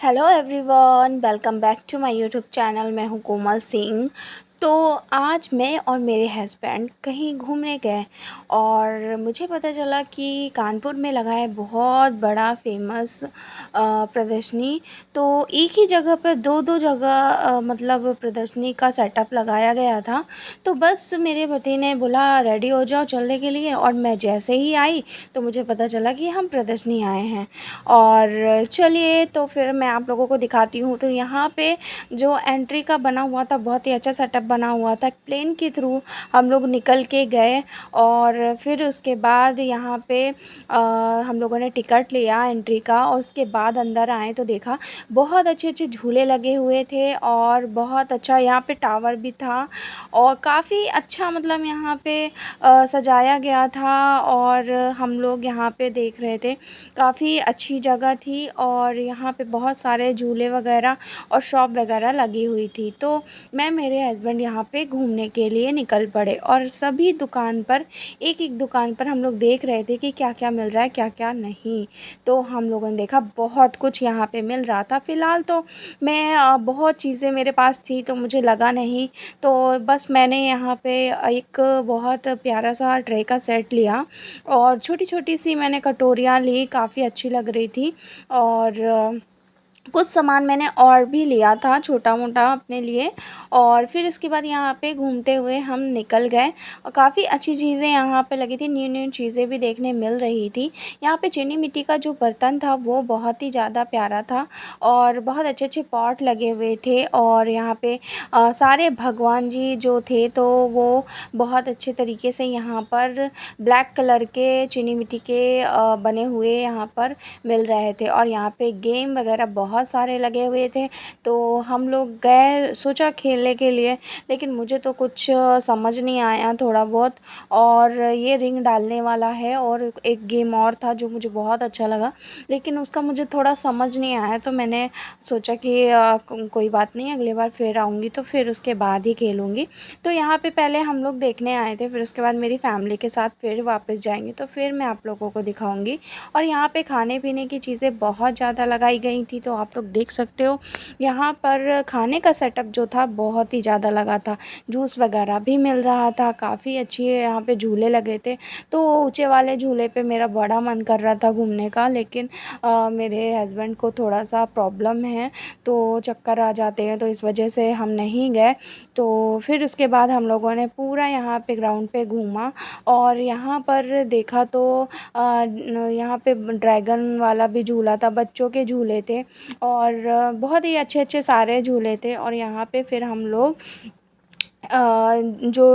Hello everyone, welcome back to my YouTube channel. मैं हूँ कोमल सिंह। तो आज मैं और मेरे हस्बैंड कहीं घूमने गए और मुझे पता चला कि कानपुर में लगा है बहुत बड़ा फेमस प्रदर्शनी। तो एक ही जगह पर दो दो जगह मतलब प्रदर्शनी का सेटअप लगाया गया था। तो बस मेरे पति ने बोला रेडी हो जाओ चलने के लिए, और मैं जैसे ही आई तो मुझे पता चला कि हम प्रदर्शनी आए हैं। और चलिए तो फिर मैं आप लोगों को दिखाती हूँ। तो यहाँ पे जो एंट्री का बना हुआ था, बहुत ही अच्छा सेटअप बना हुआ था। प्लेन के थ्रू हम लोग निकल के गए और फिर उसके बाद यहाँ पे हम लोगों ने टिकट लिया एंट्री का, और उसके बाद अंदर आए तो देखा बहुत अच्छे अच्छे झूले लगे हुए थे और बहुत अच्छा यहाँ पे टावर भी था। और काफ़ी अच्छा मतलब यहाँ पे सजाया गया था और हम लोग यहाँ पे देख रहे थे। काफ़ी अच्छी जगह थी और यहाँ पे बहुत सारे झूले वगैरह और शॉप वगैरह लगी हुई थी। तो मैं मेरे हस्बैंड यहाँ पे घूमने के लिए निकल पड़े और सभी दुकान पर एक एक दुकान पर हम लोग देख रहे थे कि क्या क्या मिल रहा है क्या क्या नहीं। तो हम लोगों ने देखा बहुत कुछ यहाँ पे मिल रहा था। फ़िलहाल तो मैं बहुत चीज़ें मेरे पास थी तो मुझे लगा नहीं। तो बस मैंने यहाँ पे एक बहुत प्यारा सा ट्रे का सेट लिया और छोटी-छोटी सी मैंने कटोरियाँ ली, काफ़ी अच्छी लग रही थी। और कुछ सामान मैंने और भी लिया था छोटा-मोटा अपने लिए। और फिर इसके बाद यहाँ पे घूमते हुए हम निकल गए और काफ़ी अच्छी चीज़ें यहाँ पे लगी थी, न्यू-न्यू चीज़ें भी देखने मिल रही थी। यहाँ पे चीनी मिट्टी का जो बर्तन था वो बहुत ही ज़्यादा प्यारा था और बहुत अच्छे-अच्छे पॉट लगे हुए थे। और यहाँ पे सारे भगवान जी जो थे तो वो बहुत अच्छे तरीके से यहाँ पर ब्लैक कलर के चीनी मिट्टी के बने हुए यहाँ पर मिल रहे थे। और यहाँ पे गेम वगैरह बहुत सारे लगे हुए थे। तो हम लोग गए, सोचा खेलने के लिए, लेकिन मुझे तो कुछ समझ नहीं आया थोड़ा बहुत। और ये रिंग डालने वाला है और एक गेम और था जो मुझे बहुत अच्छा लगा, लेकिन उसका मुझे थोड़ा समझ नहीं आया। तो मैंने सोचा कि कोई बात नहीं, अगली बार फिर आऊँगी तो फिर उसके बाद ही खेलूँगी। तो यहाँ पे पहले हम लोग देखने आए थे, फिर उसके बाद मेरी फैमिली के साथ फिर वापस जाएंगे तो फिर मैं आप लोगों को दिखाऊंगी। और यहाँ पे खाने पीने की चीज़ें बहुत ज़्यादा लगाई गई थी, तो आप लोग देख सकते हो यहाँ पर खाने का सेटअप जो था बहुत ही ज़्यादा लगा था। जूस वगैरह भी मिल रहा था, काफ़ी अच्छी यहाँ पे झूले लगे थे। तो ऊँचे वाले झूले पे मेरा बड़ा मन कर रहा था घूमने का, लेकिन मेरे हस्बैंड को थोड़ा सा प्रॉब्लम है तो चक्कर आ जाते हैं, तो इस वजह से हम नहीं गए। तो फिर उसके बाद हम लोगों ने पूरा यहाँ पे ग्राउंड पे घूमा और यहाँ पर देखा तो यहाँ पे ड्रैगन वाला भी झूला था, बच्चों के झूले थे और बहुत ही अच्छे अच्छे सारे झूले थे। और यहाँ पे फिर हम लोग जो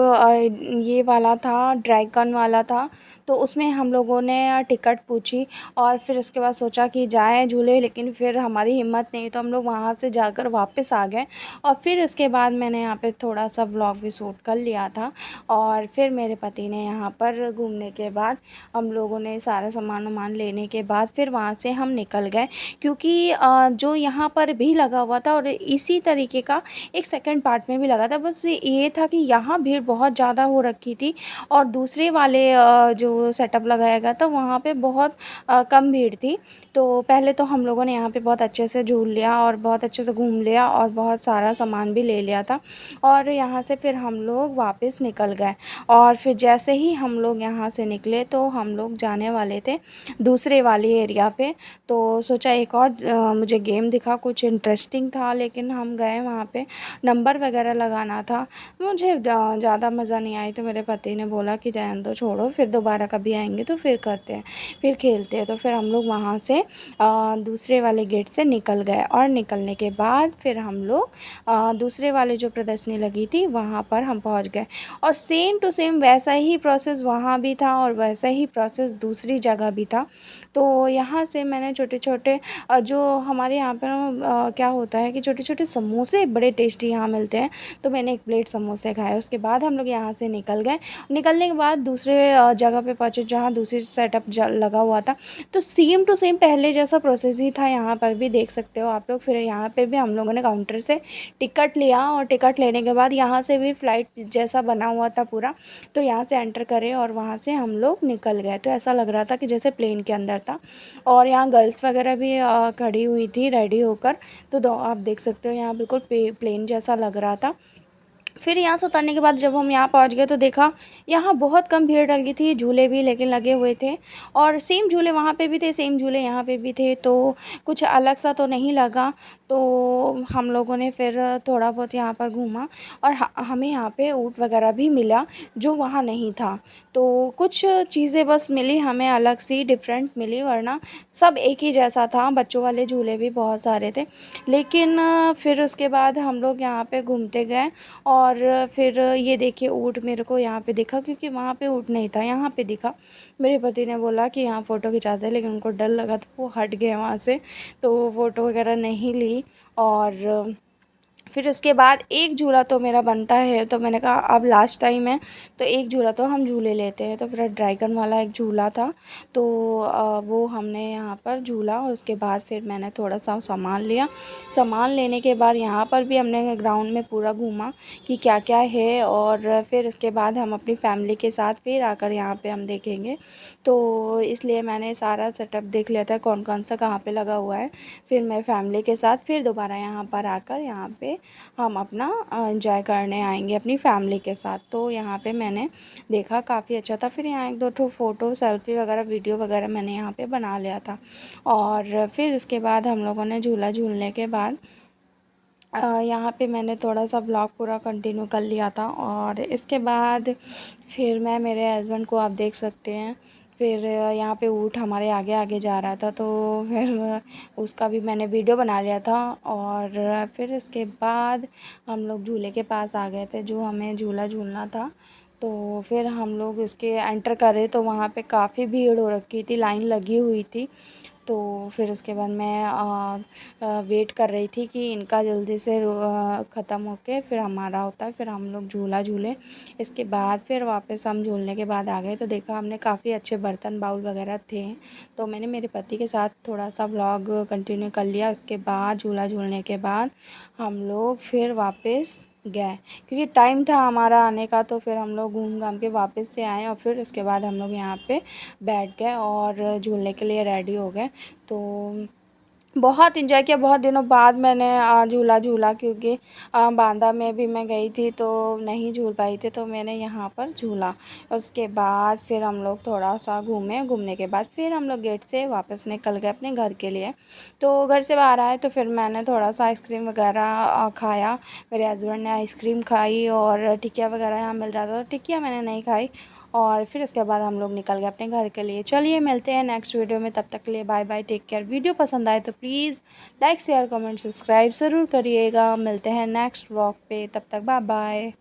ये वाला था, ड्रैगन वाला था, तो उसमें हम लोगों ने टिकट पूछी और फिर उसके बाद सोचा कि जाएँ झूले, लेकिन फिर हमारी हिम्मत नहीं, तो हम लोग वहाँ से जाकर वापस आ गए। और फिर उसके बाद मैंने यहाँ पे थोड़ा सा व्लॉग भी शूट कर लिया था। और फिर मेरे पति ने यहाँ पर घूमने के बाद हम लोगों ने सारा सामान-वामान लेने के बाद फिर वहाँ से हम निकल गए, क्योंकि जो यहाँ पर भी लगा हुआ था और इसी तरीके का एक सेकंड पार्ट में भी लगा था। बस ये था कि यहाँ भीड़ बहुत ज़्यादा हो रखी थी और दूसरे वाले जो सेटअप लगाया गया था वहाँ पे बहुत कम भीड़ थी। तो पहले तो हम लोगों ने यहाँ पे बहुत अच्छे से झूल लिया और बहुत अच्छे से घूम लिया और बहुत सारा सामान भी ले लिया था। और यहाँ से फिर हम लोग वापस निकल गए। और फिर जैसे ही हम लोग यहाँ से निकले तो हम लोग जाने वाले थे दूसरे वाले एरिया पे। तो सोचा एक और मुझे गेम दिखा, कुछ इंटरेस्टिंग था, लेकिन हम गए वहाँ पे, नंबर वगैरह लगाना था। मुझे ज़्यादा मज़ा नहीं आई, तो मेरे पति ने बोला कि रहने दो, छोड़ो, फिर दोबारा कभी आएंगे तो फिर करते हैं, फिर खेलते हैं। तो फिर हम लोग वहाँ से दूसरे वाले गेट से निकल गए और निकलने के बाद फिर हम लोग दूसरे वाले जो प्रदर्शनी लगी थी वहाँ पर हम पहुँच गए। और सेम टू सेम वैसा ही प्रोसेस वहाँ भी था और वैसा ही प्रोसेस दूसरी जगह भी था। तो यहाँ से मैंने छोटे-छोटे जो हमारे यहाँ पे क्या होता है कि छोटे-छोटे समोसे बड़े टेस्टी यहाँ मिलते हैं, तो मैंने एक प्लेट समोसे खाए। उसके बाद हम लोग यहाँ से निकल गए। निकलने के बाद दूसरे जगह पे पहुँचे जहाँ दूसरी सेटअप लगा हुआ था। तो सेम टू सेम पहले जैसा प्रोसेस ही था, यहाँ पर भी देख सकते हो आप लोग। फिर यहाँ पे भी हम लोगों ने काउंटर से टिकट लिया और टिकट लेने के बाद यहाँ से भी फ़्लाइट जैसा बना हुआ था पूरा, तो यहाँ से एंटर करे और वहाँ से हम लोग निकल गए। तो ऐसा लग रहा था कि जैसे प्लेन के अंदर था। और यहाँ गर्ल्स वगैरह भी खड़ी हुई थी रेडी होकर। तो आप देख सकते हो यहाँ बिल्कुल प्लेन जैसा लग रहा था। फिर यहाँ से उतरने के बाद जब हम यहाँ पहुँच गए तो देखा यहाँ बहुत कम भीड़ लगी थी, झूले भी लेकिन लगे हुए थे और सेम झूले वहाँ पे भी थे, सेम झूले यहाँ पे भी थे, तो कुछ अलग सा तो नहीं लगा। तो हम लोगों ने फिर थोड़ा बहुत यहाँ पर घूमा और हमें यहाँ पे ऊँट वगैरह भी मिला जो वहाँ नहीं था। तो कुछ चीज़ें बस मिली हमें अलग सी, डिफरेंट मिली, वरना सब एक ही जैसा था। बच्चों वाले झूले भी बहुत सारे थे। लेकिन फिर उसके बाद हम लोग यहाँ पे घूमते गए और फिर ये देखिए ऊँट मेरे को यहाँ पे दिखा, क्योंकि वहाँ पे ऊँट नहीं था, यहाँ पे दिखा। मेरे पति ने बोला कि यहाँ फ़ोटो खिंचाते हैं, लेकिन उनको डर लगा तो वो हट गए वहाँ से, तो वो फ़ोटो वगैरह नहीं ली। और फिर उसके बाद एक झूला तो मेरा बनता है, तो मैंने कहा अब लास्ट टाइम है तो एक झूला तो हम झूले लेते हैं। तो फिर ड्रैगन वाला एक झूला था, तो वो हमने यहाँ पर झूला और उसके बाद फिर मैंने थोड़ा सा सामान लिया। सामान लेने के बाद यहाँ पर भी हमने ग्राउंड में पूरा घूमा कि क्या क्या है, और फिर उसके बाद हम अपनी फैमिली के साथ फिर आकर यहाँ पे हम देखेंगे। तो इसलिए मैंने सारा सेटअप देख लिया था कौन कौन सा कहाँ पे लगा हुआ है। फिर मैं फैमिली के साथ फिर दोबारा यहाँ पर आकर यहाँ पे हम अपना एंजॉय करने आएंगे अपनी फैमिली के साथ। तो यहाँ पे मैंने देखा काफ़ी अच्छा था। फिर यहाँ एक दो ठो फ़ोटो सेल्फ़ी वगैरह वीडियो वगैरह मैंने यहाँ पे बना लिया था। और फिर उसके बाद हम लोगों ने झूला झूलने के बाद यहाँ पे मैंने थोड़ा सा ब्लॉग पूरा कंटिन्यू कर लिया था। और इसके बाद फिर मैं मेरे हस्बैंड को आप देख सकते हैं, फिर यहाँ पे ऊँट हमारे आगे आगे जा रहा था, तो फिर उसका भी मैंने वीडियो बना लिया था। और फिर इसके बाद हम लोग झूले के पास आ गए थे जो हमें झूला झूलना था। तो फिर हम लोग उसके एंटर करे तो वहाँ पे काफ़ी भीड़ हो रखी थी, लाइन लगी हुई थी। तो फिर उसके बाद मैं वेट कर रही थी कि इनका जल्दी से ख़त्म होके फिर हमारा होता है, फिर हम लोग झूला झूले। इसके बाद फिर वापस हम झूलने के बाद आ गए तो देखा हमने काफ़ी अच्छे बर्तन बाउल वगैरह थे, तो मैंने मेरे पति के साथ थोड़ा सा व्लॉग कंटिन्यू कर लिया। उसके बाद झूला झूलने के बाद हम लोग फिर वापस गए, क्योंकि टाइम था हमारा आने का। तो फिर हम लोग घूम घाम के वापस से आए और फिर उसके बाद हम लोग यहाँ पे बैठ गए और झूलने के लिए रेडी हो गए। तो बहुत इन्जॉय किया, बहुत दिनों बाद मैंने झूला झूला, क्योंकि बांदा में भी मैं गई थी तो नहीं झूल पाई थी, तो मैंने यहाँ पर झूला। और उसके बाद फिर हम लोग थोड़ा सा घूमे, घूमने के बाद फिर हम लोग गेट से वापस निकल गए अपने घर के लिए। तो घर से बाहर आए तो फिर मैंने थोड़ा सा आइसक्रीम वगैरह खाया। मेरे हस्बैंड ने आइसक्रीम खाई और टिकिया वगैरह यहाँ मिल रहा था, तो टिकिया मैंने नहीं खाई। और फिर उसके बाद हम लोग निकल गए अपने घर के लिए। चलिए मिलते हैं नेक्स्ट वीडियो में, तब तक के लिए bye bye, take care. Video पसंद आए तो please like share comment subscribe ज़रूर करिएगा। मिलते हैं नेक्स्ट व्लॉग पे, तब तक बाय बाय।